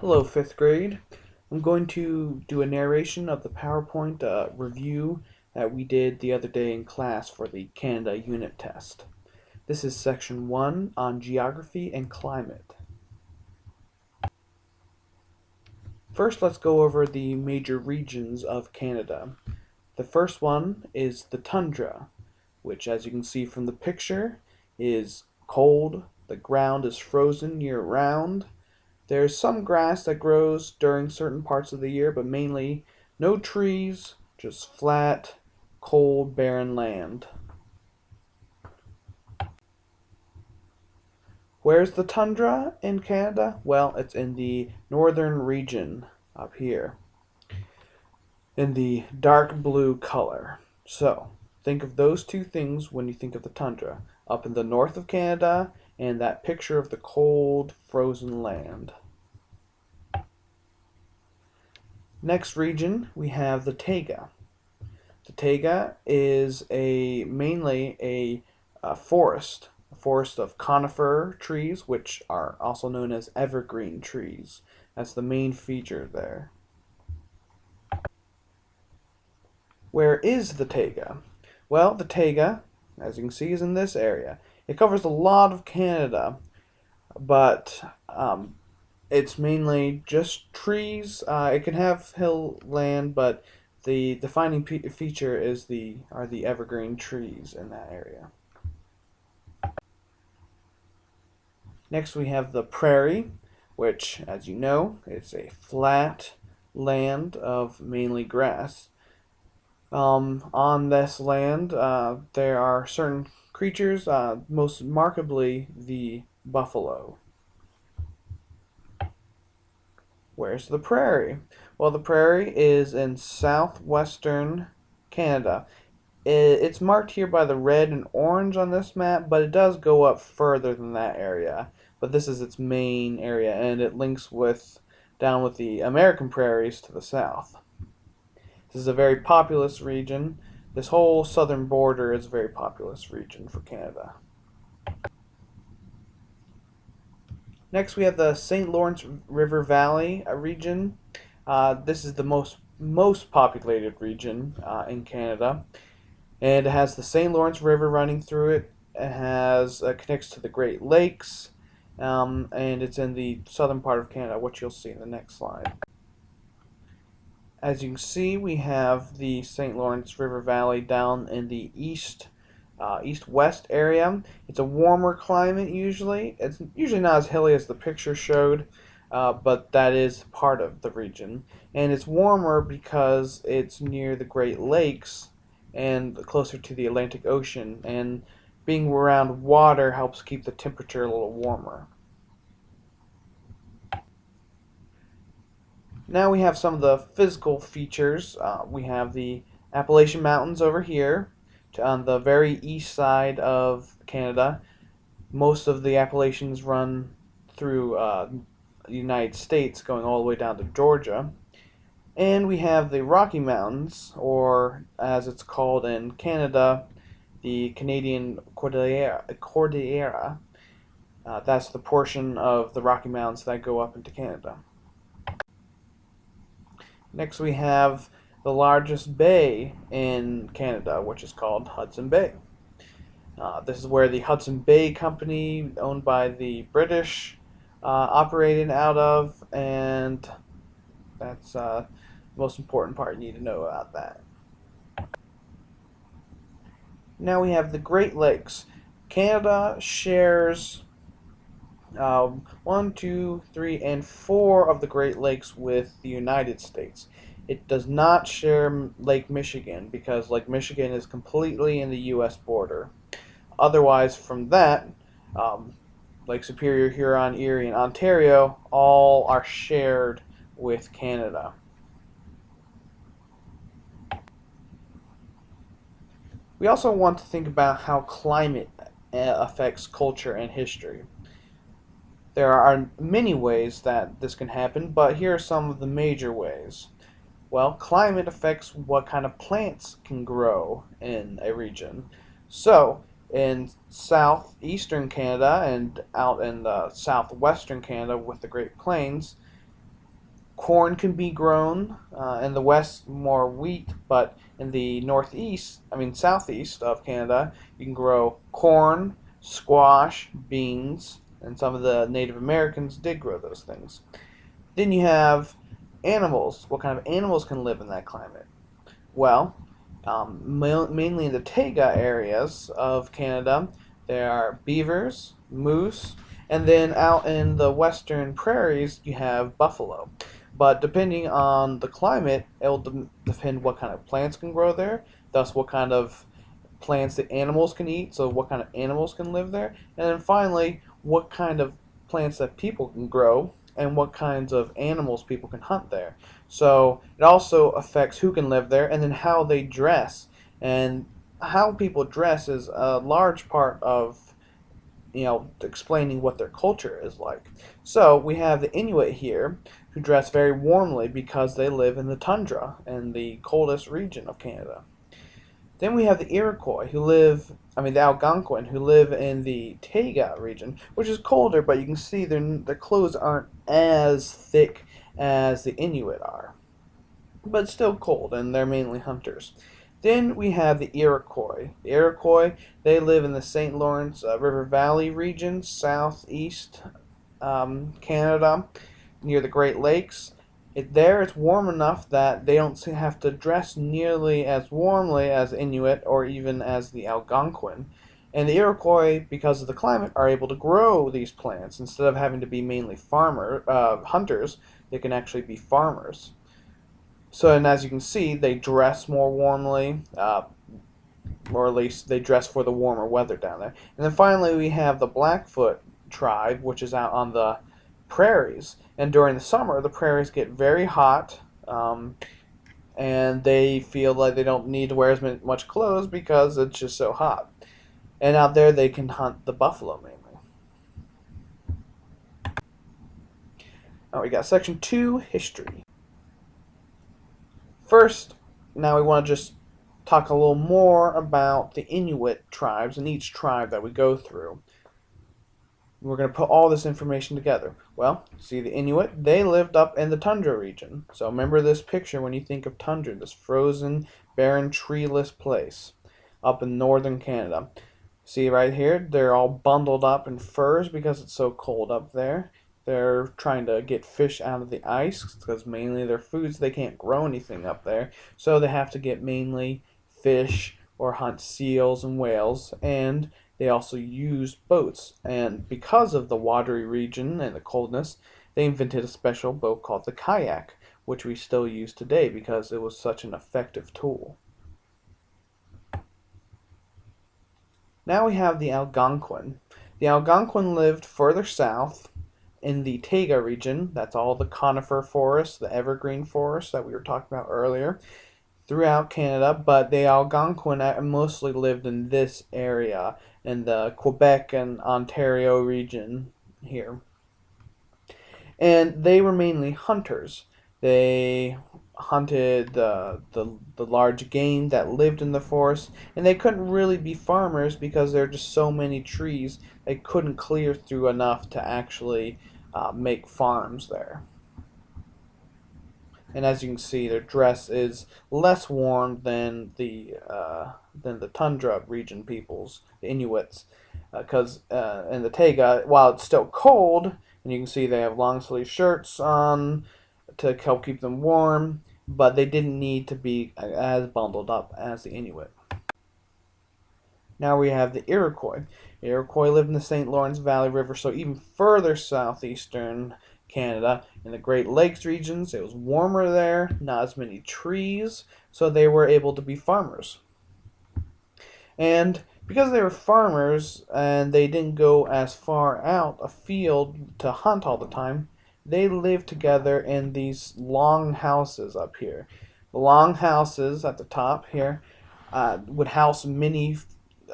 Hello, 5th grade. I'm going to do a narration of the PowerPoint review that we did the other day in class for the Canada unit test. This is section 1 on geography and climate. First, let's go over the major regions of Canada. The first one is the tundra, which, as you can see from the picture, is cold. The ground is frozen year-round. There's some grass that grows during certain parts of the year, but mainly no trees, just flat, cold, barren land. Where's the tundra in Canada? Well, it's in the northern region up here, in the dark blue color. So, think of those two things when you think of the tundra. Up in the north of Canada, and that picture of the cold, frozen land. Next region, we have the taiga. The taiga is mainly a forest of conifer trees, which are also known as evergreen trees. That's the main feature there. Where is the taiga? Well, the taiga, as you can see, is in this area. It covers a lot of Canada, but it's mainly just trees. It can have hill land, but the defining feature are the evergreen trees in that area. Next, we have the prairie, which, as you know, is a flat land of mainly grass. On this land, there are certain creatures, most remarkably the buffalo. Where's the prairie? Well, the prairie is in southwestern Canada. It's marked here by the red and orange on this map, but it does go up further than that area. But this is its main area, and it links down with the American prairies to the south. This is a very populous region. This whole southern border is a very populous region for Canada. Next, we have the St. Lawrence River Valley region. This is the most populated region in Canada, and it has the St. Lawrence River running through it. It connects to the Great Lakes, and it's in the southern part of Canada, which you'll see in the next slide. As you can see, we have the St. Lawrence River Valley down in the east-west area. It's a warmer climate usually. It's usually not as hilly as the picture showed, but that is part of the region. And it's warmer because it's near the Great Lakes and closer to the Atlantic Ocean, and being around water helps keep the temperature a little warmer. Now we have some of the physical features. We have the Appalachian Mountains over here on the very east side of Canada. Most of the Appalachians run through the United States, going all the way down to Georgia. And we have the Rocky Mountains, or as it's called in Canada, the Canadian Cordillera. That's the portion of the Rocky Mountains that go up into Canada. Next, we have the largest bay in Canada, which is called Hudson Bay. This is where the Hudson Bay Company, owned by the British, operated out of, and that's the most important part you need to know about that. Now we have the Great Lakes. Canada shares 1, 2, 3, and 4 of the Great Lakes with the United States. It does not share Lake Michigan because Lake Michigan is completely in the U.S. border. Otherwise, from that, Lake Superior, Huron, Erie, and Ontario all are shared with Canada. We also want to think about how climate affects culture and history. There are many ways that this can happen, but here are some of the major ways. Well, climate affects what kind of plants can grow in a region. So, in southeastern Canada and out in the southwestern Canada with the Great Plains, Corn can be grown. In the west, more wheat, but in the southeast of Canada, you can grow corn, squash, beans, and some of the Native Americans did grow those things. Then you have animals. What kind of animals can live in that climate? Well, mainly in the taiga areas of Canada, there are beavers, moose, and then out in the western prairies, you have buffalo. But depending on the climate, it will depend what kind of plants can grow there, thus, what kind of plants that animals can eat, so what kind of animals can live there, and then finally, what kind of plants that people can grow, and what kinds of animals people can hunt there. So it also affects who can live there, and then how they dress. And how people dress is a large part of explaining what their culture is like. So we have the Inuit here, who dress very warmly because they live in the tundra in the coldest region of Canada. Then we have the Iroquois, the Algonquin, who live in the Taiga region, which is colder, but you can see their clothes aren't as thick as the Inuit are, but still cold, and they're mainly hunters. Then we have the Iroquois. The Iroquois, they live in the St. Lawrence River Valley region, southeast Canada, near the Great Lakes. There it's warm enough that they don't have to dress nearly as warmly as Inuit or even as the Algonquin. And the Iroquois, because of the climate, are able to grow these plants instead of having to be mainly hunters. They can actually be farmers. So, and as you can see, they dress more warmly, or at least they dress for the warmer weather down there. And then finally, we have the Blackfoot tribe, which is out on the prairies. And during the summer, the prairies get very hot, and they feel like they don't need to wear as much clothes because it's just so hot. And out there, they can hunt the buffalo mainly. Now we got section 2, history. First, now we want to just talk a little more about the Inuit tribes and each tribe that we go through. We're going to put all this information together. Well, see, the Inuit, they lived up in the tundra region. So remember this picture when you think of tundra, this frozen, barren, treeless place up in northern Canada. See right here, they're all bundled up in furs because it's so cold up there. They're trying to get fish out of the ice because mainly their foods, they can't grow anything up there. So they have to get mainly fish or hunt seals and whales, and they also use boats. And because of the watery region and the coldness, they invented a special boat called the kayak, which we still use today because it was such an effective tool. Now we have the Algonquin. The Algonquin lived further south in the Taiga region. That's all the conifer forests, the evergreen forests that we were talking about earlier, throughout Canada, but the Algonquin mostly lived in this area, in the Quebec and Ontario region here. And they were mainly hunters. They hunted the large game that lived in the forest, and they couldn't really be farmers because there are just so many trees. They couldn't clear through enough to actually make farms there. And as you can see, their dress is less warm than the tundra region peoples, the Inuits, because in the Taiga, while it's still cold, and you can see they have long sleeve shirts on to help keep them warm, but they didn't need to be as bundled up as the Inuit. Now we have the Iroquois. The Iroquois lived in the St. Lawrence Valley River, so even further southeastern Canada. In the Great Lakes regions, it was warmer there, not as many trees, so they were able to be farmers. And because they were farmers and they didn't go as far out afield to hunt all the time, they lived together in these long houses up here. The long houses at the top here would house many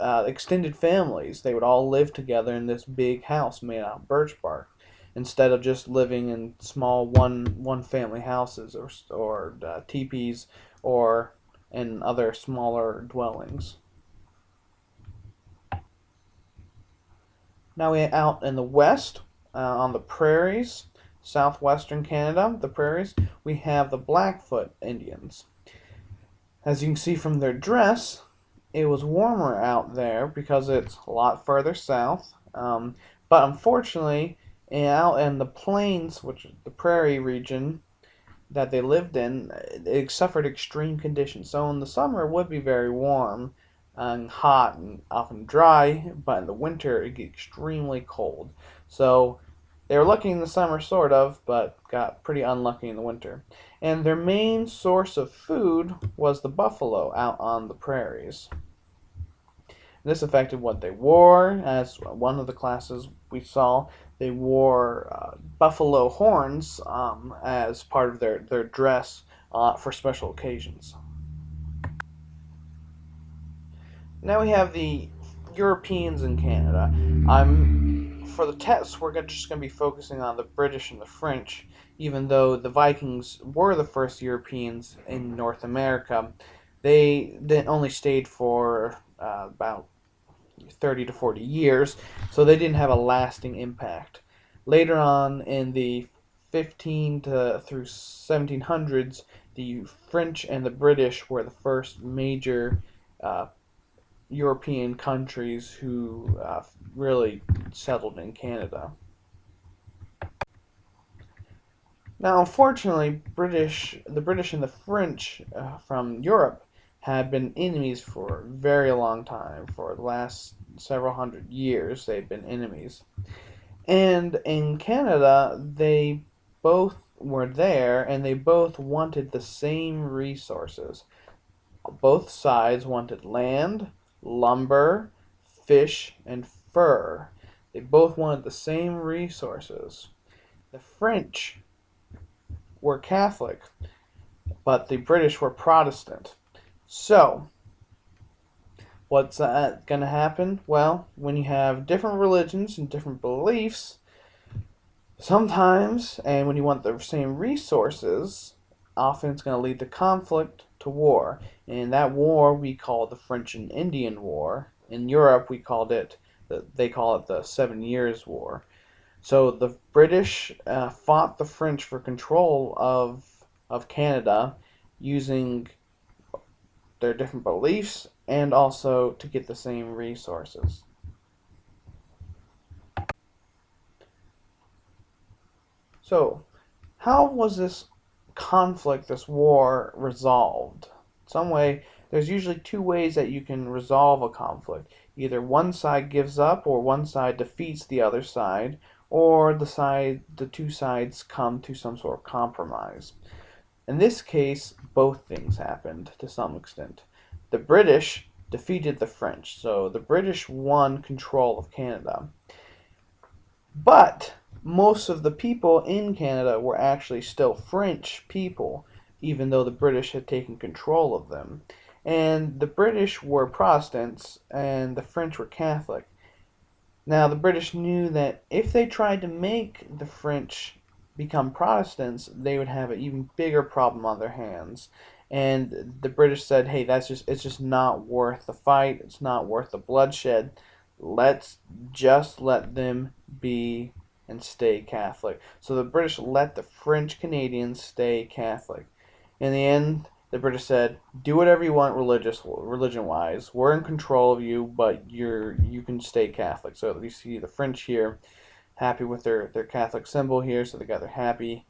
extended families. They would all live together in this big house made out of birch bark, instead of just living in small one family houses or teepees or in other smaller dwellings. Now we're out in the west on the prairies. southwestern Canada, the prairies, we have the Blackfoot Indians. As you can see from their dress, it was warmer out there because it's a lot further south. But unfortunately, out in the plains, which is the prairie region that they lived in, it suffered extreme conditions. So in the summer, it would be very warm and hot and often dry, but in the winter, it gets extremely cold. So they were lucky in the summer, sort of, but got pretty unlucky in the winter. And their main source of food was the buffalo out on the prairies. This affected what they wore. As one of the classes we saw, they wore buffalo horns as part of their dress for special occasions. Now we have the Europeans in Canada. For the tests, we're just going to be focusing on the British and the French, even though the Vikings were the first Europeans in North America. They only stayed for about 30 to 40 years, so they didn't have a lasting impact. Later on in the 15 to through 1700s, the French and the British were the first major uh, European countries who really settled in Canada. Now, unfortunately, the British and the French from Europe had been enemies for a very long time. For the last several hundred years, they've been enemies. And in Canada, they both were there and they both wanted the same resources. Both sides wanted land, lumber, fish, and fur. They both wanted the same resources. The French were Catholic, but the British were Protestant. So, what's going to happen? Well, when you have different religions and different beliefs, sometimes, and when you want the same resources, often it's going to lead to conflict, to war. And that war we call the French and Indian War. In Europe, they call it the 7 Years' War. So the British fought the French for control of Canada using their different beliefs and also to get the same resources. So, how was this conflict, this war, resolved? Some way, there's usually two ways that you can resolve a conflict. Either one side gives up, or one side defeats the other side, or the two sides come to some sort of compromise. In this case, both things happened to some extent. The British defeated the French, so the British won control of Canada. But most of the people in Canada were actually still French people, even though the British had taken control of them. And the British were Protestants, and the French were Catholic. Now, the British knew that if they tried to make the French become Protestants, they would have an even bigger problem on their hands. And the British said, "Hey, it's just not worth the fight. It's not worth the bloodshed. Let's just let them be and stay Catholic." So the British let the French Canadians stay Catholic. In the end, the British said, "Do whatever you want religion wise. We're in control of you, but you can stay Catholic." So we see the French here happy with their Catholic symbol here, so they got their happy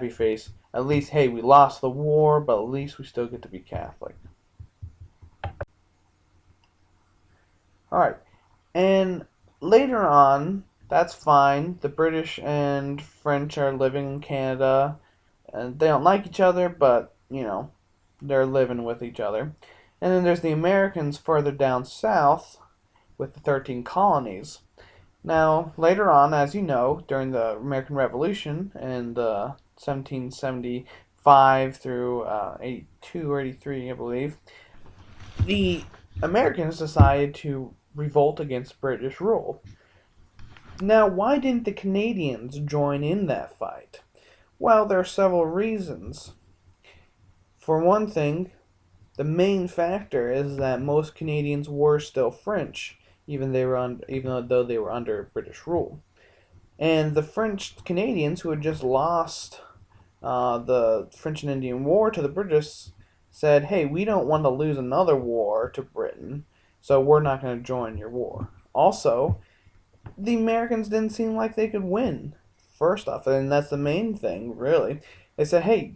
face. At least, hey, we lost the war, but at least we still get to be Catholic. All right, and later on, that's fine. The British and French are living in Canada, and they don't like each other, but they're living with each other. And then there's the Americans further down south with the 13 colonies. Now, later on, as you know, during the American Revolution in 1775 through 82 or 83, I believe, the Americans decided to revolt against British rule. Now, why didn't the Canadians join in that fight? Well, there are several reasons. For one thing, the main factor is that most Canadians were still French, even though they were under British rule. And the French Canadians, who had just lost the French and Indian War to the British, said, "Hey, we don't want to lose another war to Britain, so we're not going to join your war." Also, the Americans didn't seem like they could win. First off, and that's the main thing, really. They said, "Hey,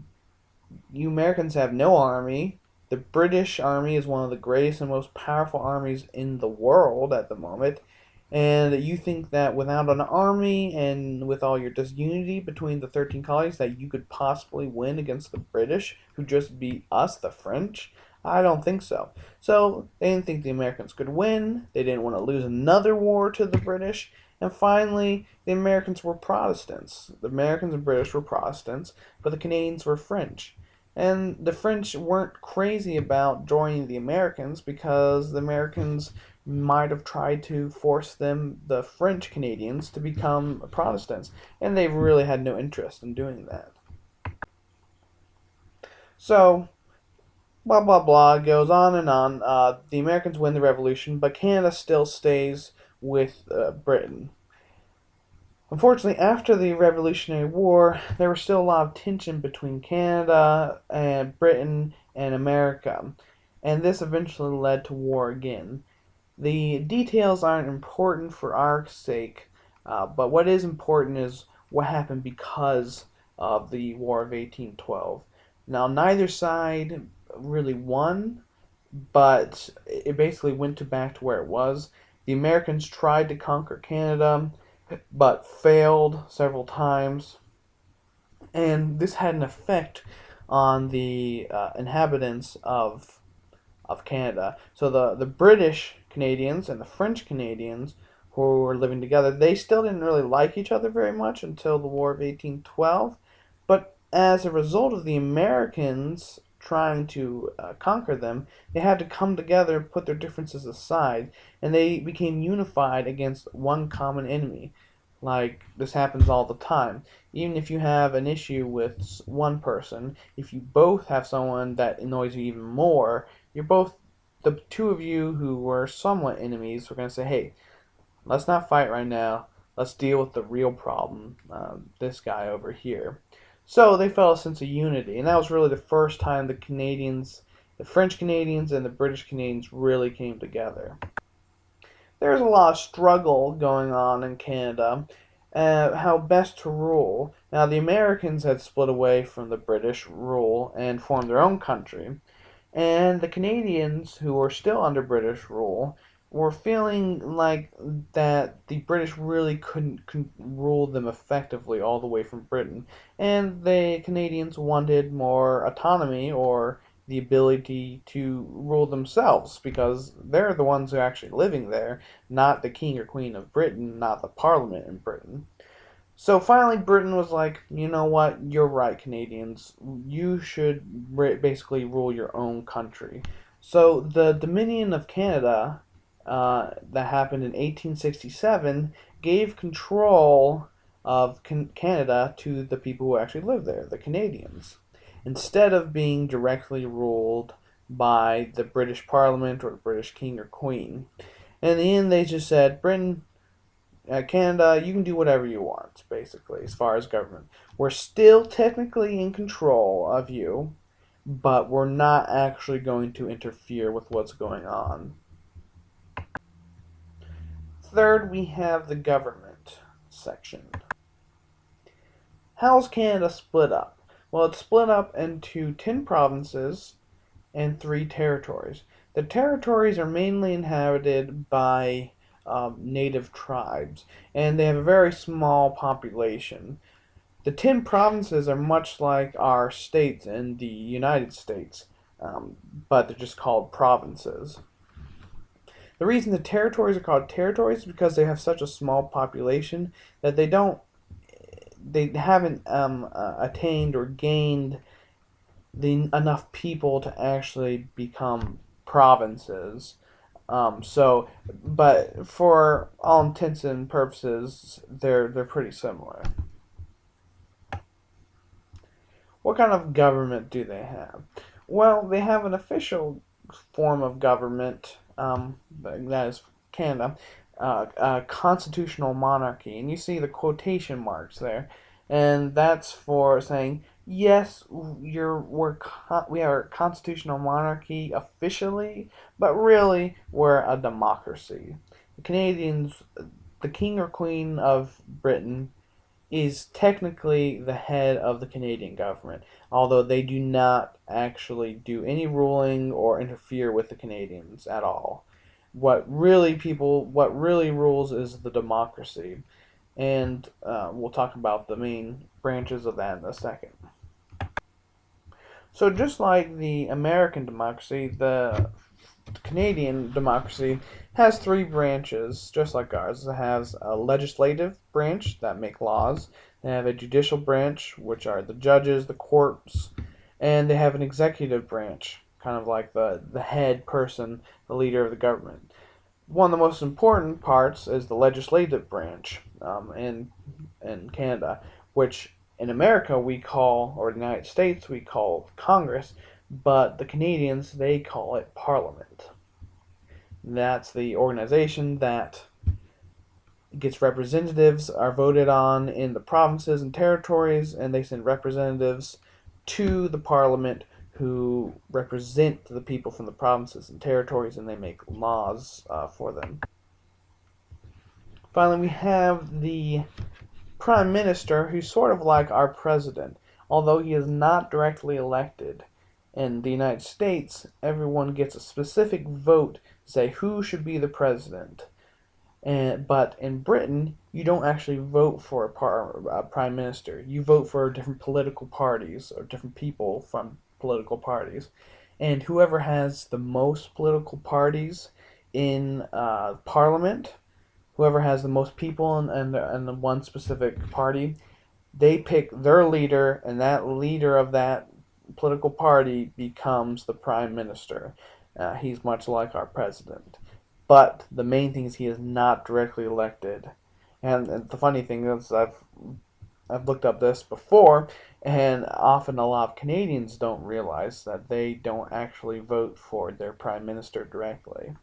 you Americans have no army. The British army is one of the greatest and most powerful armies in the world at the moment. And you think that without an army and with all your disunity between the 13 colonies that you could possibly win against the British, who just beat us, the French? I don't think so." So they didn't think the Americans could win. They didn't want to lose another war to the British. And finally, the Americans were Protestants. The Americans and British were Protestants, but the Canadians were French. And the French weren't crazy about joining the Americans because the Americans might have tried to force the French Canadians, to become Protestants, and they really had no interest in doing that. So, blah blah blah goes on and on. The Americans win the revolution, but Canada still stays with Britain. Unfortunately, after the Revolutionary War, there was still a lot of tension between Canada and Britain and America, and this eventually led to war again. The details aren't important for our sake, but what is important is what happened because of the War of 1812. Now, neither side really won, but it basically went back to where it was. The Americans tried to conquer Canada, but failed several times, and this had an effect on the inhabitants of Canada. So the British Canadians and the French Canadians who were living together, they still didn't really like each other very much until the War of 1812. But as a result of the Americans trying to conquer them, they had to come together, put their differences aside, and they became unified against one common enemy. Like, this happens all the time. Even if you have an issue with one person, if you both have someone that annoys you even more, you're both, the two of you who were somewhat enemies, were going to say, "Hey, let's not fight right now. Let's deal with the real problem, this guy over here." So they felt a sense of unity, and that was really the first time the French Canadians and the British Canadians really came together. There's a lot of struggle going on in Canada, how best to rule. Now, the Americans had split away from the British rule and formed their own country. And the Canadians, who were still under British rule, were feeling like that the British really couldn't rule them effectively all the way from Britain. And the Canadians wanted more autonomy, or the ability to rule themselves, because they're the ones who are actually living there, not the king or queen of Britain, not the parliament in Britain. So finally, Britain was like, "You know what? You're right, Canadians. You should basically rule your own country." So the Dominion of Canada, that happened in 1867, gave control of Canada to the people who actually live there, the Canadians, instead of being directly ruled by the British Parliament or the British King or Queen. And in the end, they just said, "Britain, Canada, you can do whatever you want," basically, as far as government. "We're still technically in control of you, but we're not actually going to interfere with what's going on." Third, we have the government section. How's Canada split up? Well, it's split up into 10 provinces and 3 territories. The territories are mainly inhabited by native tribes, and they have a very small population. The 10 provinces are much like our states in the United States, but they're just called provinces. The reason the territories are called territories is because they have such a small population that they haven't attained or gained enough people to actually become provinces. But for all intents and purposes, they're pretty similar. What kind of government do they have? Well, they have an official form of government, that is Canada, a constitutional monarchy, and you see the quotation marks there, and that's for saying yes, we are a constitutional monarchy officially, but really we're a democracy. The Canadians, the king or queen of Britain, is technically the head of the Canadian government, although they do not actually do any ruling or interfere with the Canadians at all. What really rules is the democracy, and we'll talk about the main branches of that in a second. So just like the American democracy, the Canadian democracy has three branches, just like ours. It has a legislative branch that make laws. They have a judicial branch, which are the judges, the courts, and they have an executive branch, kind of like the head person, the leader of the government. One of the most important parts is the legislative branch in Canada, which in America we call, or the United States we call Congress, but the Canadians they call it Parliament. That's the organization that gets representatives are voted on in the provinces and territories, and they send representatives to the Parliament who represent the people from the provinces and territories, and they make laws for them. Finally, we have the Prime Minister, who's sort of like our president, although he is not directly elected. In the United States, everyone gets a specific vote to say who should be the president. But in Britain, you don't actually vote for a prime minister. You vote for different political parties or different people from political parties. And whoever has the most political parties in Parliament, whoever has the most people in the one specific party, they pick their leader, and that leader of that political party becomes the prime minister. He's much like our president. But the main thing is he is not directly elected. And the funny thing is, I've looked up this before, and often a lot of Canadians don't realize that they don't actually vote for their prime minister directly.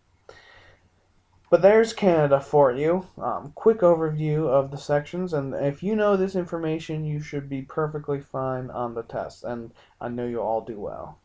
But there's Canada for you. Quick overview of the sections, and if you know this information, you should be perfectly fine on the test, and I know you'll all do well.